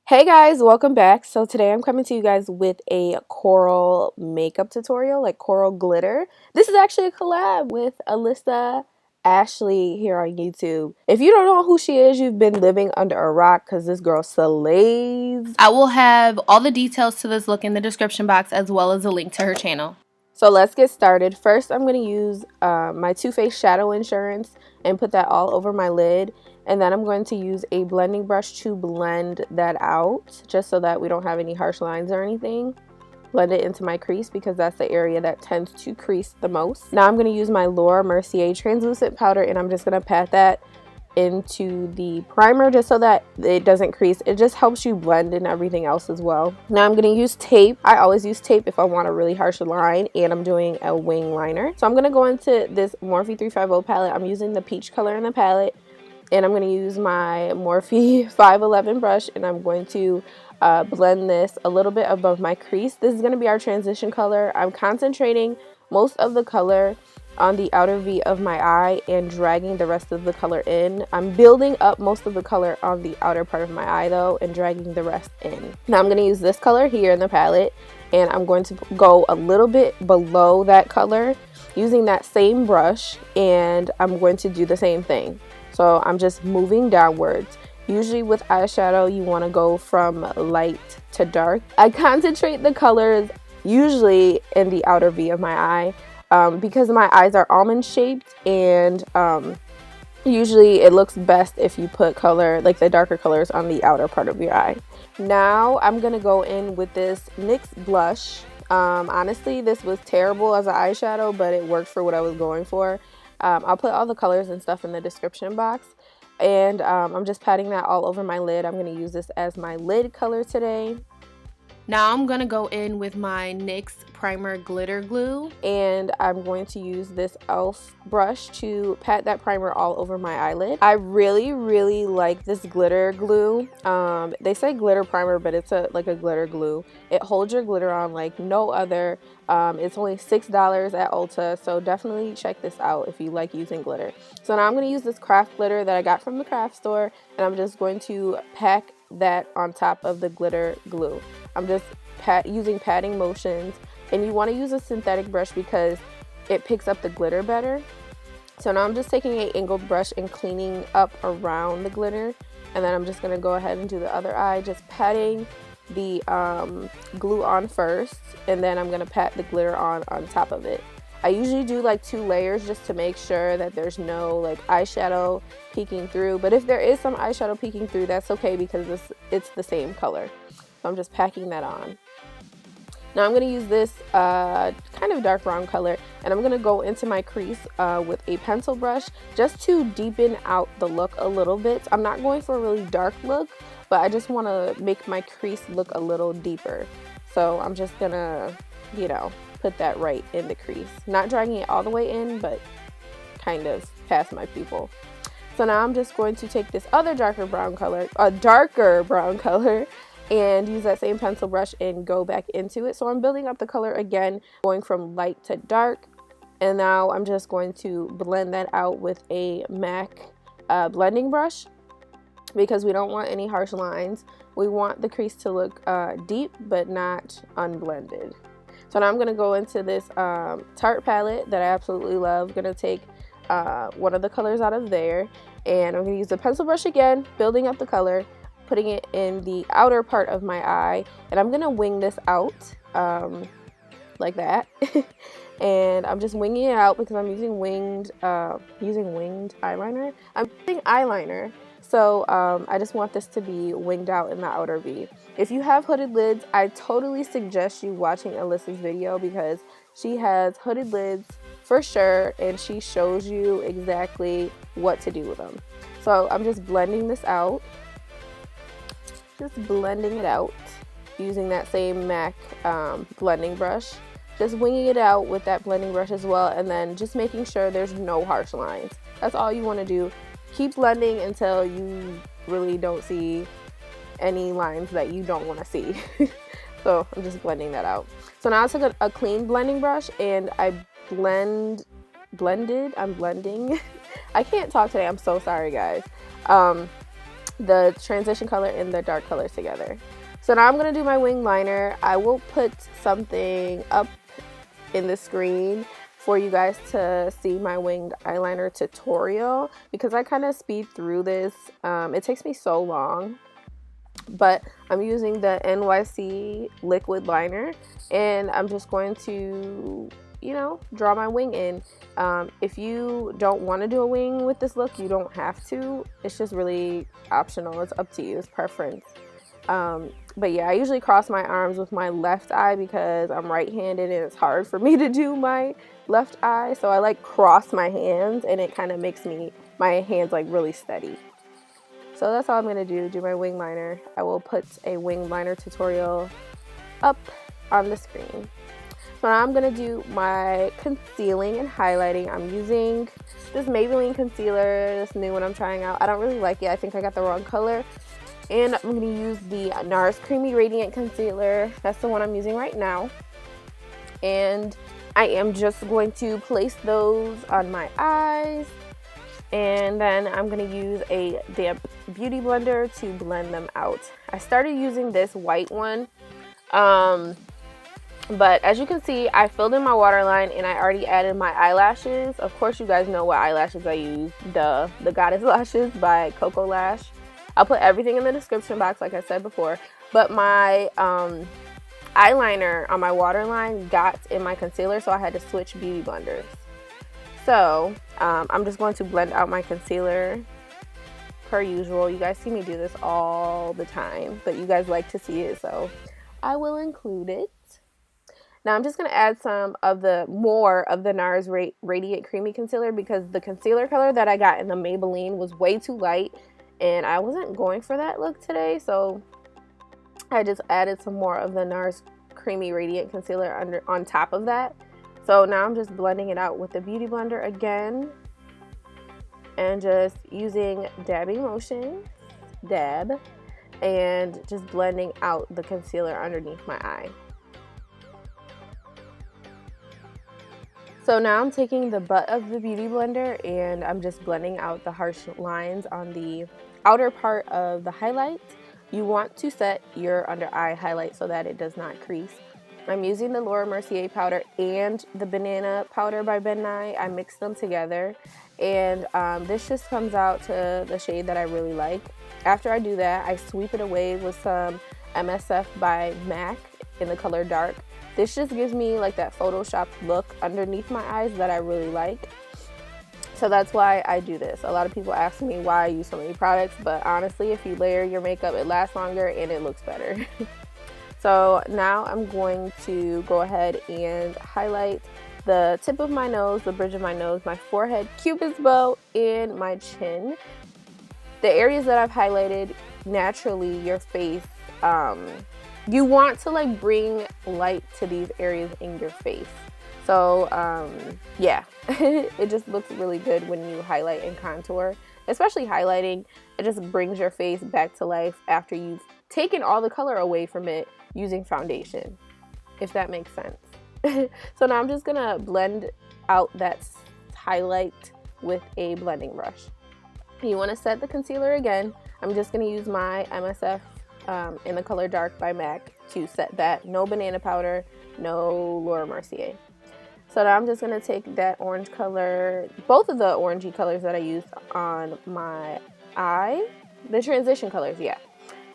Hey guys, welcome back. So today I'm coming to you guys with a coral makeup tutorial, like coral glitter. This is actually a collab with Alissa Ashley here on YouTube. If you don't know who she is, you've been living under a rock because this girl slays. I will have all the details to this look in the description box as well as a link to her channel. So let's get started. First, I'm going to use my Too Faced Shadow Insurance and put that all over my lid. And then I'm going to use a blending brush to blend that out, just so that we don't have any harsh lines or anything. Blend it into my crease because that's the area that tends to crease the most. Now I'm going to use my Laura Mercier translucent powder and I'm just going to pat that into the primer just so that it doesn't crease. It just helps you blend in everything else as well. Now I'm going to use tape. I always use tape if I want a really harsh line and I'm doing a wing liner. So I'm going to go into this Morphe 350 palette. I'm using the peach color in the palette and I'm going to use my Morphe 511 brush and I'm going to blend this a little bit above my crease. This is going to be our transition color. I'm concentrating most of the color on the outer V of my eye and dragging the rest of the color in. I'm building up most of the color on the outer part of my eye though and dragging the rest in. Now I'm going to use this color here in the palette and I'm going to go a little bit below that color using that same brush and I'm going to do the same thing. So I'm just moving downwards. Usually with eyeshadow you want to go from light to dark. I concentrate the colors usually in the outer V of my eye. Because my eyes are almond shaped and usually it looks best if you put color, like the darker colors, on the outer part of your eye. Now I'm going to go in with this NYX blush. Honestly, this was terrible as an eyeshadow, but it worked for what I was going for. I'll put all the colors and stuff in the description box. And I'm just patting that all over my lid. I'm going to use this as my lid color today. Now I'm going to go in with my NYX Primer Glitter Glue. And I'm going to use this e.l.f. brush to pat that primer all over my eyelid. I really like this glitter glue. They say glitter primer, but it's like a glitter glue. It holds your glitter on like no other. It's only $6 at Ulta, so definitely check this out if you like using glitter. So now I'm going to use this craft glitter that I got from the craft store, and I'm just going to pack that on top of the glitter glue. I'm just using patting motions, and you want to use a synthetic brush because it picks up the glitter better. So now I'm just taking an angled brush and cleaning up around the glitter, and then I'm just going to go ahead and do the other eye, just patting the glue on first, and then I'm going to pat the glitter on top of it. I usually do like 2 layers just to make sure that there's no like eyeshadow peeking through, but if there is some eyeshadow peeking through, that's okay because it's the same color. So I'm just packing that on. Now I'm going to use this kind of dark brown color, and I'm going to go into my crease with a pencil brush just to deepen out the look a little bit. I'm not going for a really dark look, but I just want to make my crease look a little deeper. So I'm just going to, you know, put that right in the crease. Not dragging it all the way in, but kind of past my pupil. So now I'm just going to take this other darker brown color, and use that same pencil brush and go back into it. So I'm building up the color again, going from light to dark. And now I'm just going to blend that out with a MAC blending brush because we don't want any harsh lines. We want the crease to look deep but not unblended. So now I'm going to go into this Tarte palette that I absolutely love. I'm going to take one of the colors out of there, and I'm going to use the pencil brush again, building up the color, putting it in the outer part of my eye, and I'm going to wing this out like that. And I'm just winging it out because I'm using winged eyeliner. I'm using eyeliner. So I just want this to be winged out in the outer V. If you have hooded lids, I totally suggest you watching Alyssa's video because she has hooded lids for sure, and she shows you exactly what to do with them. So I'm just blending this out. Just blending it out using that same MAC blending brush. Just winging it out with that blending brush as well, and then just making sure there's no harsh lines. That's all you want to do. Keep blending until you really don't see any lines that you don't want to see. So I'm just blending that out. So now I took a clean blending brush and I I'm blending. I can't talk today. I'm so sorry, guys. the transition color and the dark colors together. So now I'm going to do my wing liner. I will put something up in the screen for you guys to see my winged eyeliner tutorial, because I kind of speed through this. It takes me so long, but I'm using the NYC liquid liner, and I'm just going to, you know, draw my wing in. If you don't want to do a wing with this look, you don't have to. It's just really optional. It's up to you. It's preference. But yeah, I usually cross my arms with my left eye because I'm right-handed and it's hard for me to do my left eye. So I like cross my hands, and it kind of makes my hands like really steady. So that's all I'm going to do my wing liner. I will put a wing liner tutorial up on the screen. So now I'm going to do my concealing and highlighting. I'm using this Maybelline concealer, this new one I'm trying out. I don't really like it. I think I got the wrong color. And I'm going to use the NARS Creamy Radiant Concealer. That's the one I'm using right now. And I am just going to place those on my eyes. And then I'm going to use a damp beauty blender to blend them out. I started using this white one. But as you can see, I filled in my waterline and I already added my eyelashes. Of course, you guys know what eyelashes I use. The Goddess Lashes by Coco Lash. I'll put everything in the description box, like I said before. But my eyeliner on my waterline got in my concealer, so I had to switch beauty blenders. So I'm just going to blend out my concealer per usual. You guys see me do this all the time, but you guys like to see it, so I will include it. Now I'm just going to add more of the NARS Radiant Creamy Concealer, because the concealer color that I got in the Maybelline was way too light, and I wasn't going for that look today, so I just added some more of the NARS Creamy Radiant Concealer on top of that. So now I'm just blending it out with the beauty blender again, and just using dabbing motion, dab, and just blending out the concealer underneath my eye. So now I'm taking the butt of the beauty blender and I'm just blending out the harsh lines on the outer part of the highlight. You want to set your under eye highlight so that it does not crease. I'm using the Laura Mercier powder and the banana powder by Ben Nye. I mixed them together, and this just comes out to the shade that I really like. After I do that, I sweep it away with some MSF by MAC in the color dark. This just gives me like that Photoshop look underneath my eyes that I really like. So that's why I do this. A lot of people ask me why I use so many products, but honestly, if you layer your makeup, it lasts longer and it looks better. So now I'm going to go ahead and highlight the tip of my nose, the bridge of my nose, my forehead, cupid's bow, and my chin. The areas that I've highlighted, naturally your face, you want to like bring light to these areas in your face. So yeah, it just looks really good when you highlight and contour, especially highlighting. It just brings your face back to life after you've taken all the color away from it using foundation, if that makes sense. So now I'm just gonna blend out that highlight with a blending brush. You want to set the concealer again. I'm just gonna use my MSF in the color dark by MAC to set that. No banana powder, no Laura Mercier. So now I'm just gonna take that orange color, both of the orangey colors that I used on my eye, the transition colors, yeah.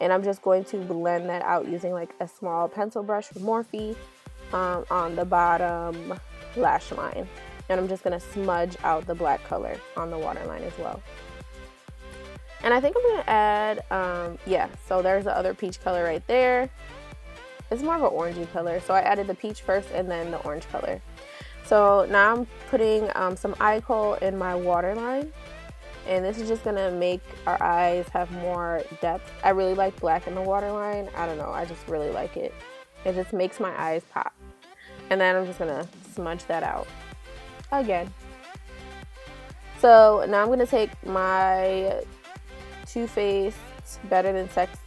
And I'm just going to blend that out using like a small pencil brush from Morphe on the bottom lash line. And I'm just gonna smudge out the black color on the waterline as well. And I think I'm gonna add, yeah, so there's the other peach color right there. It's more of an orangey color. So I added the peach first and then the orange color. So now I'm putting some eye kohl in my waterline. And this is just gonna make our eyes have more depth. I really like black in the waterline. I don't know, I just really like it. It just makes my eyes pop. And then I'm just gonna smudge that out again. So now I'm gonna take my Too Faced Better Than Sex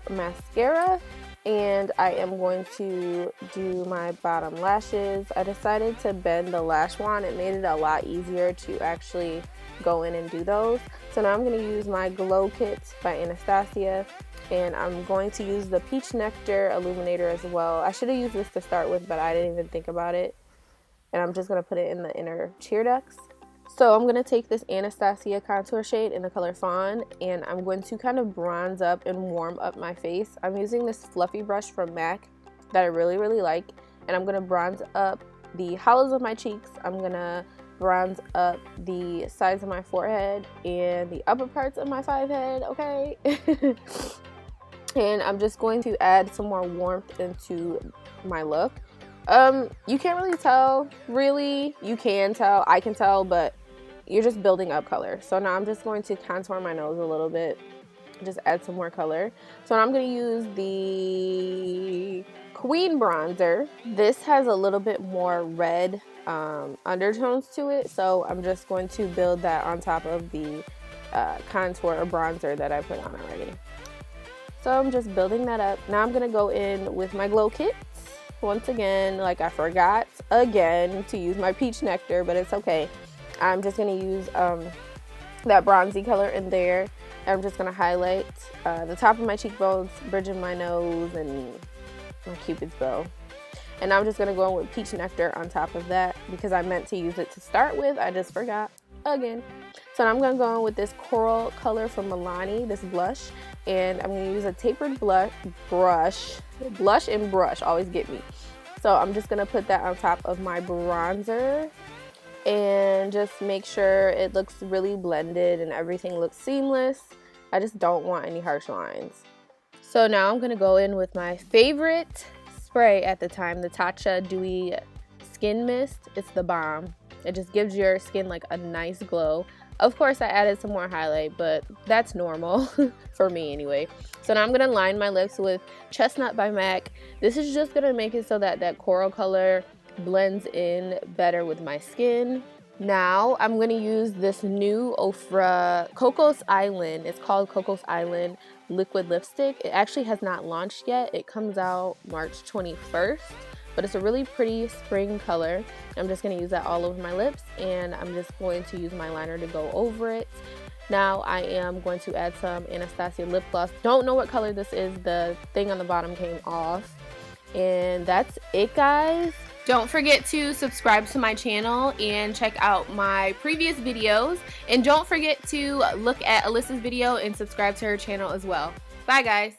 mascara, and I am going to do my bottom lashes. I decided to bend the lash wand. It made it a lot easier to actually go in and do those. So now I'm going to use my Glow Kit by Anastasia, and I'm going to use the Peach Nectar Illuminator as well. I should have used this to start with, but I didn't even think about it. And I'm just going to put it in the inner tear ducts. So I'm going to take this Anastasia contour shade in the color Fawn, and I'm going to kind of bronze up and warm up my face. I'm using this fluffy brush from MAC that I really, really like, and I'm going to bronze up the hollows of my cheeks. I'm going to bronze up the sides of my forehead and the upper parts of my forehead, okay? And I'm just going to add some more warmth into my look. You can't really tell, really. You can tell, I can tell, but you're just building up color. So now I'm just going to contour my nose a little bit, just add some more color. So now I'm going to use the Queen bronzer. This has a little bit more red undertones to it, so I'm just going to build that on top of the contour or bronzer that I put on already. So I'm just building that up. Now I'm going to go in with my Glow Kit. Once again, like I forgot again to use my Peach Nectar, but it's okay. I'm just going to use that bronzy color in there. And I'm just going to highlight the top of my cheekbones, bridge of my nose, and my Cupid's bow. And I'm just going to go in with Peach Nectar on top of that because I meant to use it to start with. I just forgot again. So now I'm going to go in with this coral color from Milani, this blush. And I'm going to use a tapered brush. Blush and brush always get me. So I'm just going to put that on top of my bronzer and just make sure it looks really blended and everything looks seamless. I just don't want any harsh lines. So now I'm going to go in with my favorite spray at the time, the Tatcha Dewy Skin Mist. It's the bomb. It just gives your skin like a nice glow. Of course, I added some more highlight, but that's normal for me anyway. So now I'm going to line my lips with Chestnut by MAC. This is just going to make it so that that coral color blends in better with my skin. Now I'm going to use this new Ofra Cocos Island. It's called Cocos Island Liquid Lipstick. It actually has not launched yet. It comes out March 21st. But it's a really pretty spring color. I'm just going to use that all over my lips, and I'm just going to use my liner to go over it. Now I am going to add some Anastasia lip gloss. Don't know what color this is. The thing on the bottom came off. And that's it, guys. Don't forget to subscribe to my channel and check out my previous videos. And don't forget to look at Alissa's video and subscribe to her channel as well. Bye, guys.